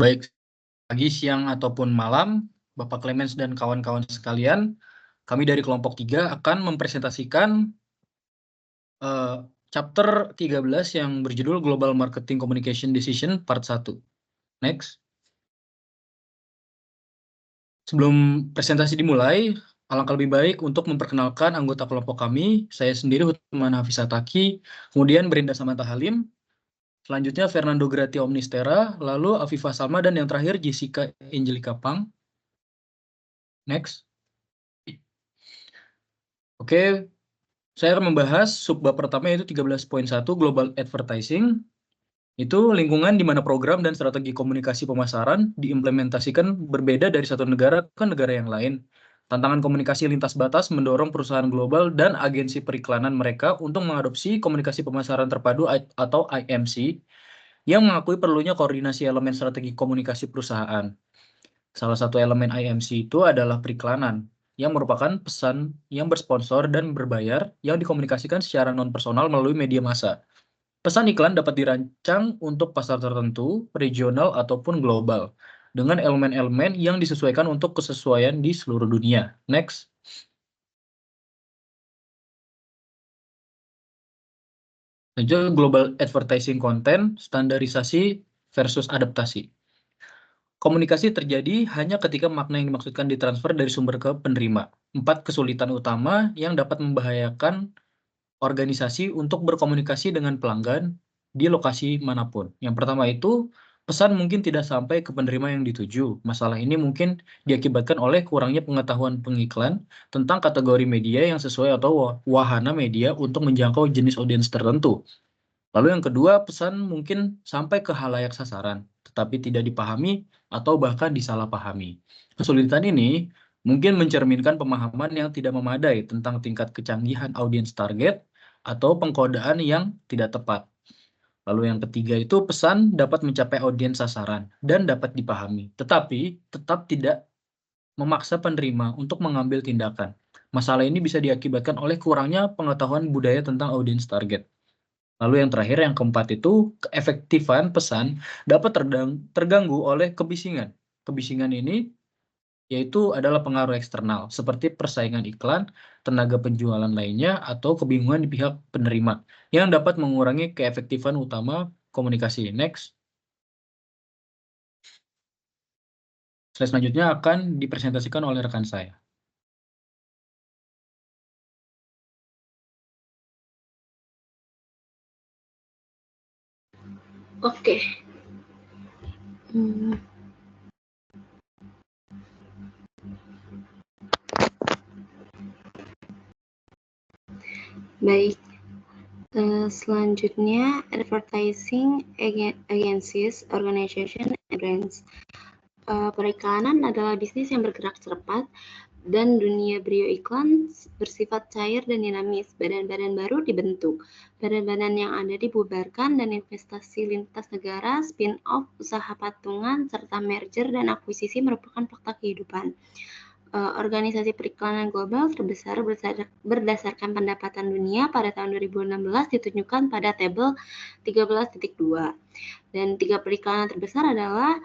baik pagi, siang, ataupun malam, Bapak Clemens dan kawan-kawan sekalian. Kami dari kelompok 3 akan mempresentasikan chapter 13 yang berjudul Global Marketing Communication Decision Part 1. Next. Sebelum presentasi dimulai, alangkah lebih baik untuk memperkenalkan anggota kelompok kami. Saya sendiri Hutman Hafizataki, kemudian Brinda Samantha Halim, selanjutnya Fernando Gratia Omnistera, lalu Afifah Salma, dan yang terakhir Jessica Angelica Pang. Next. Oke, saya akan membahas subbab pertama yaitu 13.1 Global Advertising. Itu lingkungan di mana program dan strategi komunikasi pemasaran diimplementasikan berbeda dari satu negara ke negara yang lain. Tantangan komunikasi lintas batas mendorong perusahaan global dan agensi periklanan mereka untuk mengadopsi komunikasi pemasaran terpadu atau IMC yang mengakui perlunya koordinasi elemen strategi komunikasi perusahaan. Salah satu elemen IMC itu adalah periklanan, yang merupakan pesan yang bersponsor dan berbayar yang dikomunikasikan secara non-personal melalui media massa. Pesan iklan dapat dirancang untuk pasar tertentu, regional, ataupun global, dengan elemen-elemen yang disesuaikan untuk kesesuaian di seluruh dunia. Next. Lanjut, Global Advertising Content, standarisasi versus adaptasi. Komunikasi terjadi hanya ketika makna yang dimaksudkan ditransfer dari sumber ke penerima. 4 kesulitan utama yang dapat membahayakan organisasi untuk berkomunikasi dengan pelanggan di lokasi manapun. Yang pertama itu, pesan mungkin tidak sampai ke penerima yang dituju. Masalah ini mungkin diakibatkan oleh kurangnya pengetahuan pengiklan tentang kategori media yang sesuai atau wahana media untuk menjangkau jenis audiens tertentu. Lalu yang kedua, pesan mungkin sampai ke khalayak sasaran, tetapi tidak dipahami atau bahkan disalahpahami. Kesulitan ini mungkin mencerminkan pemahaman yang tidak memadai tentang tingkat kecanggihan audiens target atau pengkodaan yang tidak tepat. Lalu yang ketiga itu pesan dapat mencapai audiens sasaran dan dapat dipahami, tetapi tetap tidak memaksa penerima untuk mengambil tindakan. Masalah ini bisa diakibatkan oleh kurangnya pengetahuan budaya tentang audiens target. Lalu yang terakhir, yang keempat itu, keefektifan pesan dapat terganggu oleh kebisingan. Kebisingan ini yaitu adalah pengaruh eksternal, seperti persaingan iklan, tenaga penjualan lainnya, atau kebingungan di pihak penerima, yang dapat mengurangi keefektifan utama komunikasi. Next. Slide selanjutnya akan dipresentasikan oleh rekan saya. Oke. Baik. Selanjutnya, advertising agencies, organization, and brands. Periklanan adalah bisnis yang bergerak cepat dan dunia bioiklan bersifat cair dan dinamis. Badan-badan baru dibentuk, badan-badan yang ada dibubarkan, dan investasi lintas negara, spin-off, usaha patungan, serta merger dan akuisisi merupakan fakta kehidupan. Organisasi periklanan global terbesar berdasarkan pendapatan dunia pada tahun 2016 ditunjukkan pada tabel 13.2. Dan 3 periklanan terbesar adalah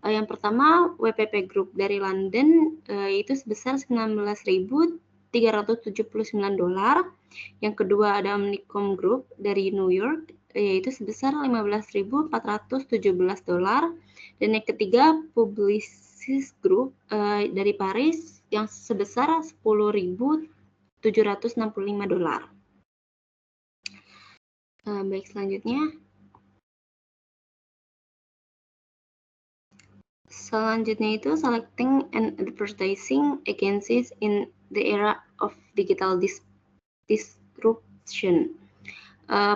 yang pertama WPP Group dari London, itu sebesar $19.379. Yang kedua ada Omnicom Group dari New York, yaitu sebesar $15.417. Dan yang ketiga Publicis Group dari Paris yang sebesar $10.765. Baik, selanjutnya. Selanjutnya itu selecting and advertising agencies in the era of digital disruption.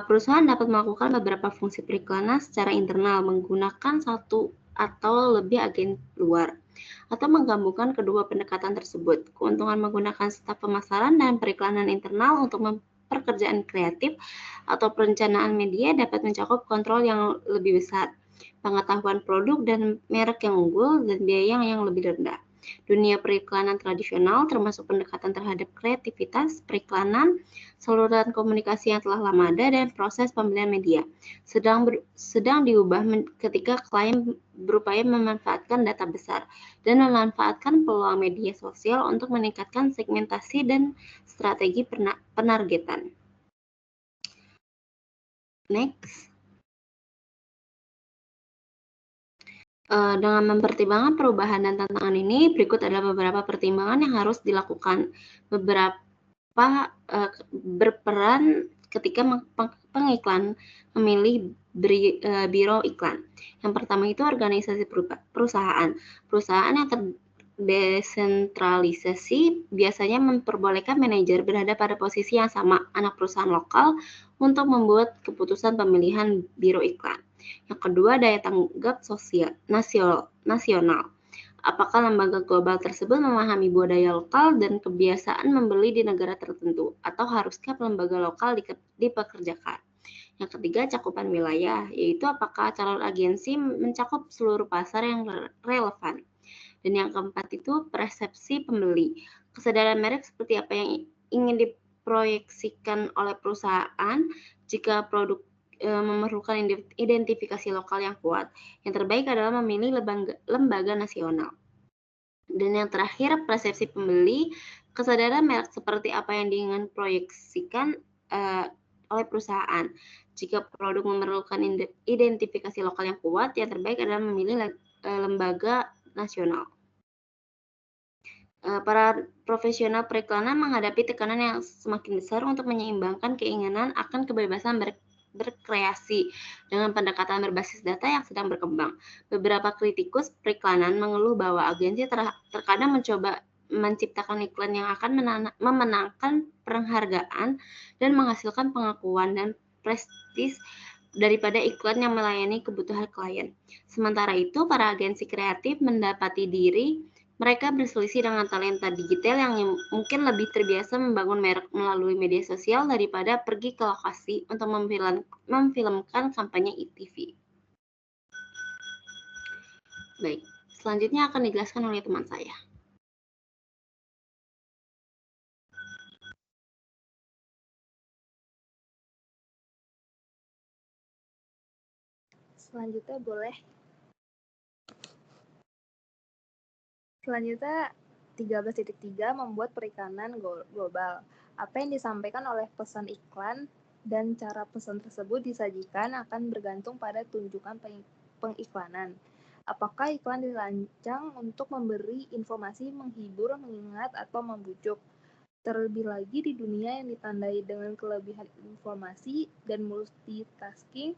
Perusahaan dapat melakukan beberapa fungsi periklanan secara internal menggunakan satu atau lebih agen luar, atau menggabungkan kedua pendekatan tersebut. Keuntungan menggunakan staf pemasaran dan periklanan internal untuk pekerjaan kreatif atau perencanaan media dapat mencakup kontrol yang lebih besar, pengetahuan produk dan merek yang unggul, dan biaya yang lebih rendah. Dunia periklanan tradisional, termasuk pendekatan terhadap kreativitas, periklanan, saluran komunikasi yang telah lama ada, dan proses pembelian media, sedang diubah ketika klien berupaya memanfaatkan data besar dan memanfaatkan peluang media sosial untuk meningkatkan segmentasi dan strategi penargetan. Next. Dengan mempertimbangkan perubahan dan tantangan ini, berikut adalah beberapa pertimbangan yang harus dilakukan. Beberapa berperan ketika pengiklan memilih biro iklan. Yang pertama itu organisasi perusahaan. Perusahaan yang terdesentralisasi biasanya memperbolehkan manajer berada pada posisi yang sama, anak perusahaan lokal, untuk membuat keputusan pemilihan biro iklan. Yang kedua, daya tanggap sosial nasional. Apakah lembaga global tersebut memahami budaya lokal dan kebiasaan membeli di negara tertentu, atau haruskah lembaga lokal dipekerjakan? Yang ketiga, cakupan wilayah, yaitu apakah calon agensi mencakup seluruh pasar yang relevan. Dan yang keempat itu persepsi pembeli. Kesadaran merek seperti apa yang ingin diproyeksikan oleh perusahaan jika produk memerlukan identifikasi lokal yang kuat. Yang terbaik adalah memilih lembaga nasional. Dan yang terakhir, persepsi pembeli, kesadaran merek seperti apa yang diingin proyeksikan oleh perusahaan. Jika produk memerlukan identifikasi lokal yang kuat, yang terbaik adalah memilih lembaga nasional. Para profesional periklanan menghadapi tekanan yang semakin besar untuk menyeimbangkan keinginan akan kebebasan berkreasi dengan pendekatan berbasis data yang sedang berkembang. Beberapa kritikus periklanan mengeluh bahwa agensi terkadang mencoba menciptakan iklan yang akan memenangkan penghargaan dan menghasilkan pengakuan dan prestis daripada iklan yang melayani kebutuhan klien. Sementara itu, para agensi kreatif mendapati diri mereka berselisih dengan talenta digital yang mungkin lebih terbiasa membangun merek melalui media sosial daripada pergi ke lokasi untuk memfilmkan kampanye ITV. Baik, selanjutnya akan dijelaskan oleh teman saya. Selanjutnya boleh. Selanjutnya 13.3 membuat periklanan global. Apa yang disampaikan oleh pesan iklan dan cara pesan tersebut disajikan akan bergantung pada tunjukan pengiklanan. Apakah iklan dirancang untuk memberi informasi, menghibur, mengingat, atau membujuk? Terlebih lagi di dunia yang ditandai dengan kelebihan informasi dan multitasking,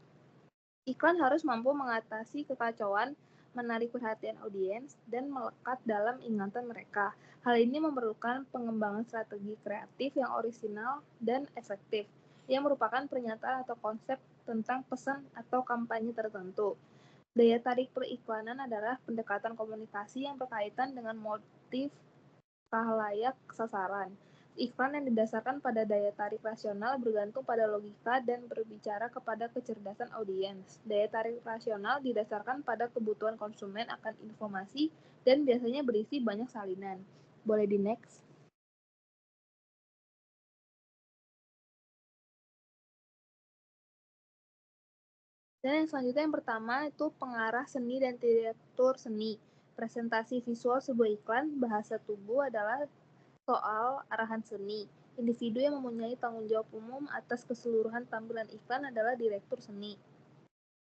iklan harus mampu mengatasi kekacauan, menarik perhatian audiens, dan melekat dalam ingatan mereka. Hal ini memerlukan pengembangan strategi kreatif yang orisinal dan efektif, yang merupakan pernyataan atau konsep tentang pesan atau kampanye tertentu. Daya tarik periklanan adalah pendekatan komunikasi yang berkaitan dengan motif khalayak sasaran. Iklan yang didasarkan pada daya tarik rasional bergantung pada logika dan berbicara kepada kecerdasan audiens. Daya tarik rasional didasarkan pada kebutuhan konsumen akan informasi dan biasanya berisi banyak salinan. Boleh di next. Dan yang selanjutnya yang pertama itu pengarah seni dan direktur seni. Presentasi visual sebuah iklan, bahasa tubuh adalah soal arahan seni. Individu yang mempunyai tanggung jawab umum atas keseluruhan tampilan iklan adalah direktur seni.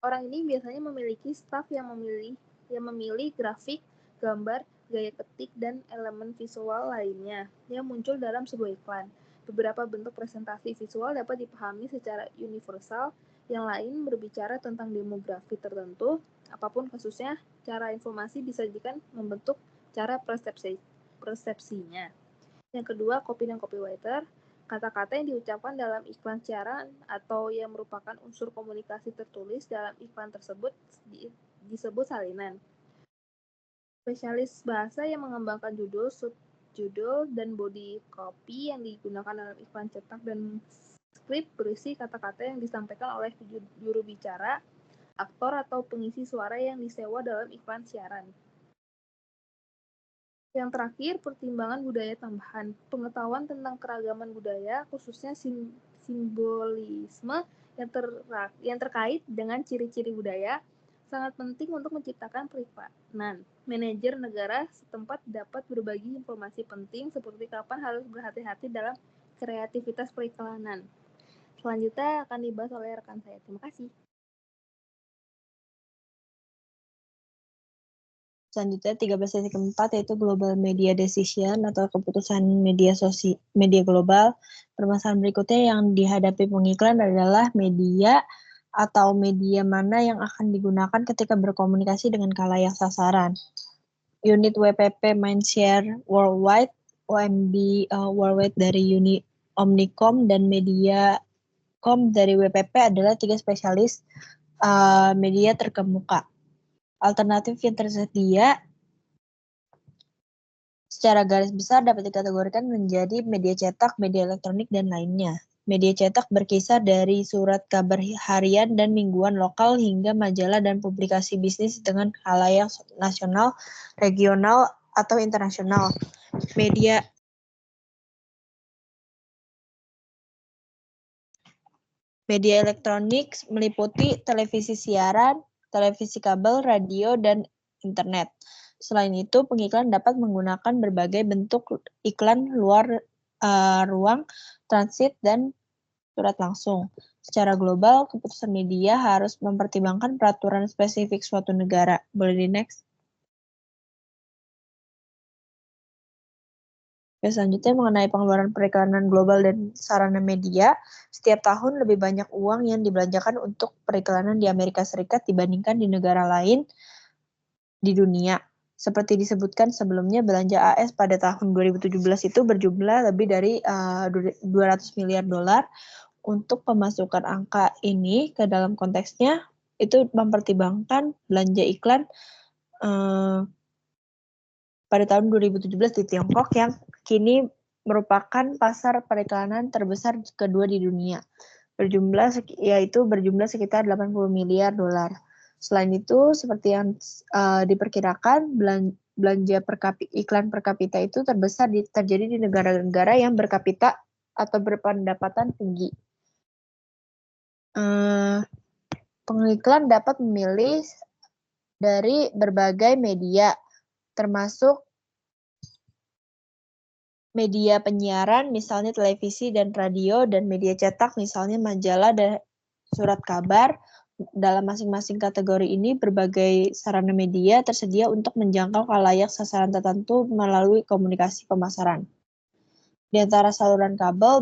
Orang ini biasanya memiliki staf yang memilih grafik, gambar, gaya ketik, dan elemen visual lainnya yang muncul dalam sebuah iklan. Beberapa bentuk presentasi visual dapat dipahami secara universal, yang lain berbicara tentang demografi tertentu. Apapun kasusnya, cara informasi disajikan membentuk cara persepsinya. Yang kedua, copy dan copywriter. Kata-kata yang diucapkan dalam iklan siaran atau yang merupakan unsur komunikasi tertulis dalam iklan tersebut disebut salinan. Spesialis bahasa yang mengembangkan judul, subjudul, dan body copy yang digunakan dalam iklan cetak dan skrip berisi kata-kata yang disampaikan oleh juru bicara, aktor, atau pengisi suara yang disewa dalam iklan siaran. Yang terakhir, pertimbangan budaya tambahan. Pengetahuan tentang keragaman budaya, khususnya simbolisme yang terkait dengan ciri-ciri budaya, sangat penting untuk menciptakan periklanan. Manajer negara setempat dapat berbagi informasi penting seperti kapan harus berhati-hati dalam kreativitas periklanan. Selanjutnya akan dibahas oleh rekan saya. Terima kasih. Selanjutnya 13.4 yaitu Global Media Decision atau keputusan media global. Permasalahan berikutnya yang dihadapi pengiklan adalah media atau media mana yang akan digunakan ketika berkomunikasi dengan khalayak sasaran. Unit WPP Mindshare Worldwide, OMB Worldwide dari Omnicom dan Mediacom dari WPP adalah 3 spesialis media terkemuka. Alternatif yang tersedia secara garis besar dapat dikategorikan menjadi media cetak, media elektronik, dan lainnya. Media cetak berkisar dari surat kabar harian dan mingguan lokal hingga majalah dan publikasi bisnis dengan khalayak nasional, regional, atau internasional. Media elektronik meliputi televisi siaran, televisi kabel, radio, dan internet. Selain itu, pengiklan dapat menggunakan berbagai bentuk iklan luar ruang, transit, dan surat langsung. Secara global, keputusan media harus mempertimbangkan peraturan spesifik suatu negara. Boleh di next? Oke, selanjutnya mengenai pengeluaran periklanan global dan sarana media, setiap tahun lebih banyak uang yang dibelanjakan untuk periklanan di Amerika Serikat dibandingkan di negara lain di dunia. Seperti disebutkan sebelumnya, belanja AS pada tahun 2017 itu berjumlah lebih dari 200 miliar dolar. Untuk pemasukan angka ini ke dalam konteksnya, itu mempertimbangkan belanja iklan pada tahun 2017 di Tiongkok yang kini merupakan pasar periklanan terbesar kedua di dunia. Berjumlah sekitar 80 miliar dolar. Selain itu, seperti yang diperkirakan, belanja iklan per kapita itu terbesar terjadi di negara-negara yang berkapita atau berpendapatan tinggi. Pengiklan dapat memilih dari berbagai media, termasuk media penyiaran, misalnya televisi dan radio, dan media cetak, misalnya majalah dan surat kabar. Dalam masing-masing kategori ini, berbagai sarana media tersedia untuk menjangkau khalayak sasaran tertentu melalui komunikasi pemasaran. Di antara saluran kabel,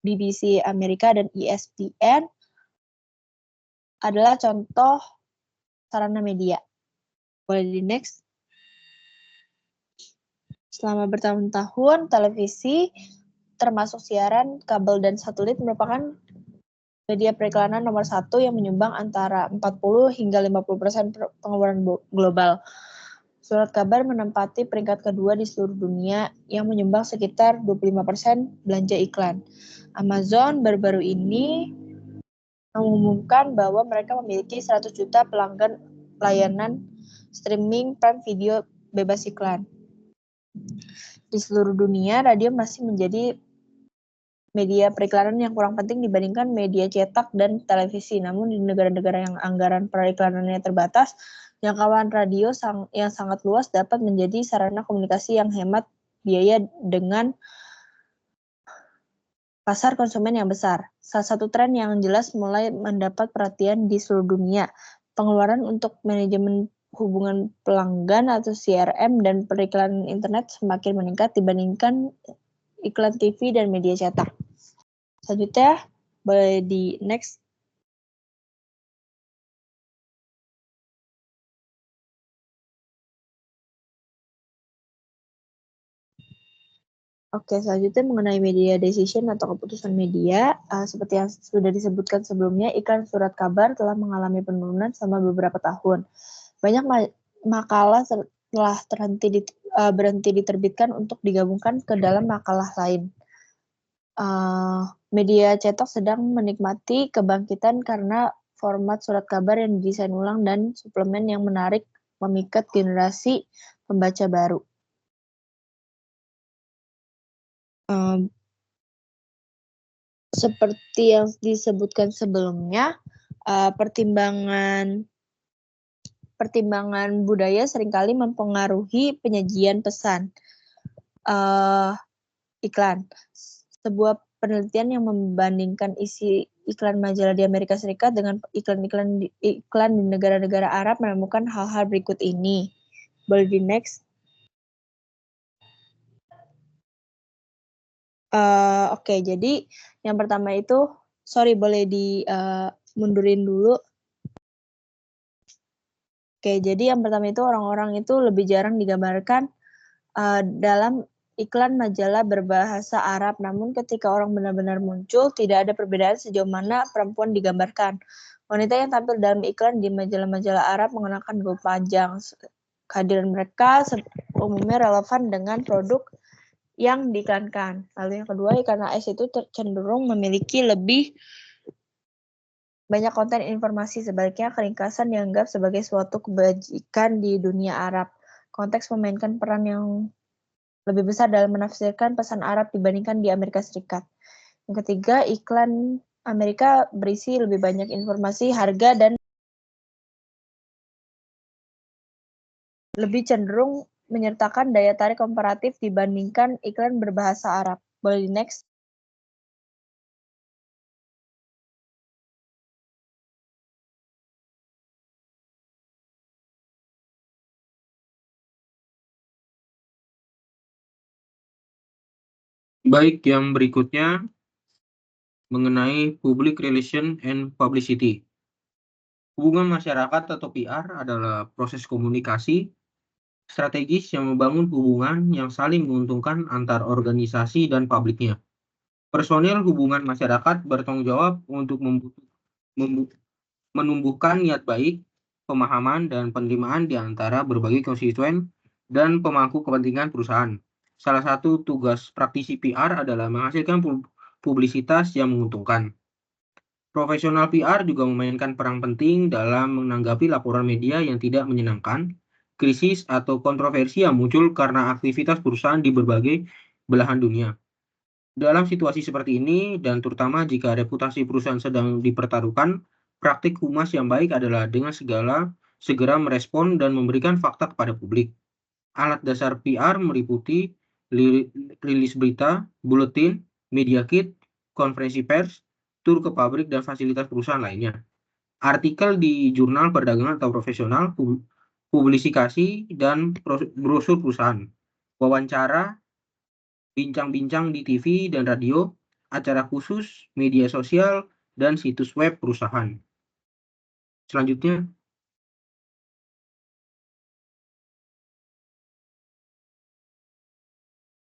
BBC Amerika dan ESPN adalah contoh sarana media. Boleh di next? Selama bertahun-tahun, televisi, termasuk siaran, kabel, dan satelit merupakan media periklanan nomor 1 yang menyumbang antara 40 hingga 50% pengeluaran global. Surat kabar menempati peringkat kedua di seluruh dunia yang menyumbang sekitar 25% belanja iklan. Amazon baru-baru ini mengumumkan bahwa mereka memiliki 100 juta pelanggan layanan streaming Prime Video bebas iklan. Di seluruh dunia, radio masih menjadi media periklanan yang kurang penting dibandingkan media cetak dan televisi. Namun di negara-negara yang anggaran periklanannya terbatas, jangkauan radio yang sangat luas dapat menjadi sarana komunikasi yang hemat biaya dengan pasar konsumen yang besar. Salah satu tren yang jelas mulai mendapat perhatian di seluruh dunia, pengeluaran untuk manajemen hubungan pelanggan atau CRM dan periklanan internet semakin meningkat dibandingkan iklan TV dan media cetak. Selanjutnya, boleh di next. Oke, selanjutnya mengenai media decision atau keputusan media, seperti yang sudah disebutkan sebelumnya, iklan surat kabar telah mengalami penurunan selama beberapa tahun. Banyak makalah telah berhenti diterbitkan untuk digabungkan ke dalam makalah lain. Media cetak sedang menikmati kebangkitan karena format surat kabar yang didesain ulang dan suplemen yang menarik memikat generasi pembaca baru. Seperti yang disebutkan sebelumnya, pertimbangan budaya seringkali mempengaruhi penyajian pesan iklan. Sebuah penelitian yang membandingkan isi iklan majalah di Amerika Serikat dengan iklan di negara-negara Arab menemukan hal-hal berikut ini. Boleh di next. Oke, jadi yang pertama itu, boleh mundurin dulu. Oke, jadi yang pertama itu orang-orang itu lebih jarang digambarkan dalam iklan majalah berbahasa Arab, namun ketika orang benar-benar muncul, tidak ada perbedaan sejauh mana perempuan digambarkan. Wanita yang tampil dalam iklan di majalah-majalah Arab mengenakan gaun panjang. Kehadiran mereka umumnya relevan dengan produk yang diiklankan. Lalu yang kedua, iklan AS itu cenderung memiliki lebih banyak konten informasi, sebaliknya keringkasan dianggap sebagai suatu kebajikan di dunia Arab. Konteks memainkan peran yang lebih besar dalam menafsirkan pesan Arab dibandingkan di Amerika Serikat. Yang ketiga, iklan Amerika berisi lebih banyak informasi, harga, dan lebih cenderung menyertakan daya tarik komparatif dibandingkan iklan berbahasa Arab. Boleh di next. Baik, yang berikutnya mengenai Public Relation and Publicity. Hubungan masyarakat atau PR adalah proses komunikasi strategis yang membangun hubungan yang saling menguntungkan antar organisasi dan publiknya. Personil hubungan masyarakat bertanggung jawab untuk menumbuhkan niat baik, pemahaman, dan penerimaan di antara berbagai konstituen dan pemangku kepentingan perusahaan. Salah satu tugas praktisi PR adalah menghasilkan publisitas yang menguntungkan. Profesional PR juga memainkan peran penting dalam menanggapi laporan media yang tidak menyenangkan, krisis atau kontroversi yang muncul karena aktivitas perusahaan di berbagai belahan dunia. Dalam situasi seperti ini, dan terutama jika reputasi perusahaan sedang dipertaruhkan, praktik humas yang baik adalah dengan segera merespon dan memberikan fakta kepada publik. Alat dasar PR meliputi rilis berita, buletin, media kit, konferensi pers, tur ke pabrik dan fasilitas perusahaan lainnya. Artikel di jurnal perdagangan atau profesional, publikasi dan brosur perusahaan, wawancara, bincang-bincang di TV dan radio, acara khusus, media sosial, dan situs web perusahaan. Selanjutnya,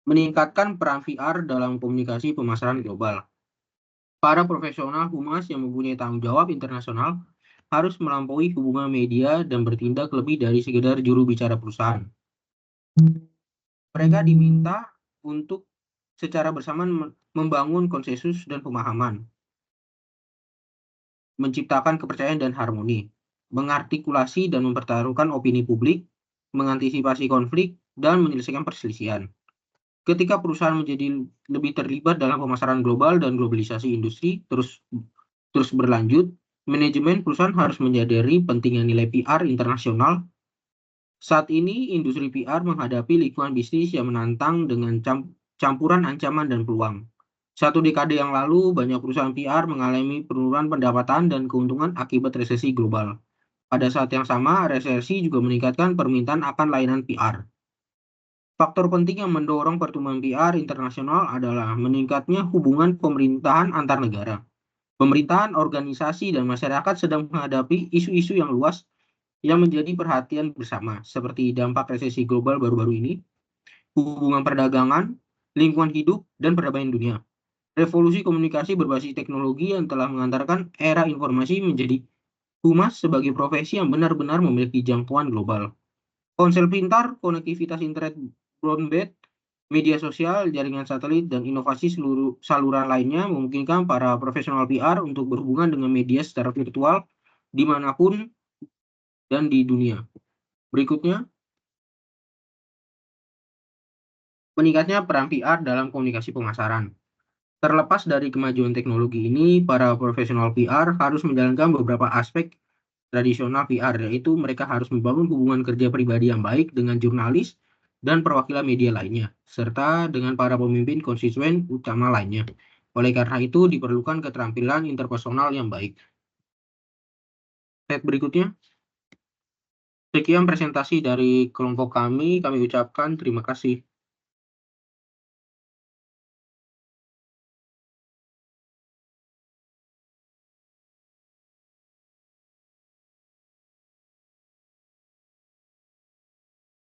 meningkatkan peran VR dalam komunikasi pemasaran global. Para profesional humas yang mempunyai tanggung jawab internasional harus melampaui hubungan media dan bertindak lebih dari sekedar juru bicara perusahaan. Mereka diminta untuk secara bersamaan membangun konsensus dan pemahaman, menciptakan kepercayaan dan harmoni, mengartikulasi dan mempertaruhkan opini publik, mengantisipasi konflik, dan menyelesaikan perselisihan. Ketika perusahaan menjadi lebih terlibat dalam pemasaran global dan globalisasi industri terus berlanjut, manajemen perusahaan harus menyadari pentingnya nilai PR internasional. Saat ini, industri PR menghadapi lingkungan bisnis yang menantang dengan campuran ancaman dan peluang. 1 dekade yang lalu, banyak perusahaan PR mengalami penurunan pendapatan dan keuntungan akibat resesi global. Pada saat yang sama, resesi juga meningkatkan permintaan akan layanan PR. Faktor penting yang mendorong pertumbuhan PR internasional adalah meningkatnya hubungan pemerintahan antar negara. Pemerintahan, organisasi, dan masyarakat sedang menghadapi isu-isu yang luas yang menjadi perhatian bersama, seperti dampak resesi global baru-baru ini, hubungan perdagangan, lingkungan hidup, dan perdamaian dunia. Revolusi komunikasi berbasis teknologi yang telah mengantarkan era informasi menjadi humas sebagai profesi yang benar-benar memiliki jangkauan global. Ponsel pintar, konektivitas internet broadband, media sosial, jaringan satelit, dan inovasi seluruh saluran lainnya memungkinkan para profesional PR untuk berhubungan dengan media secara virtual dimanapun dan di dunia. Berikutnya, Meningkatnya peran PR dalam komunikasi pemasaran. Terlepas dari kemajuan teknologi ini, para profesional PR harus menjalankan beberapa aspek tradisional PR, yaitu mereka harus membangun hubungan kerja pribadi yang baik dengan jurnalis dan perwakilan media lainnya, serta dengan para pemimpin konstituen utama lainnya. Oleh karena itu, diperlukan keterampilan interpersonal yang baik. Slide berikutnya. Sekian presentasi dari kelompok kami ucapkan terima kasih.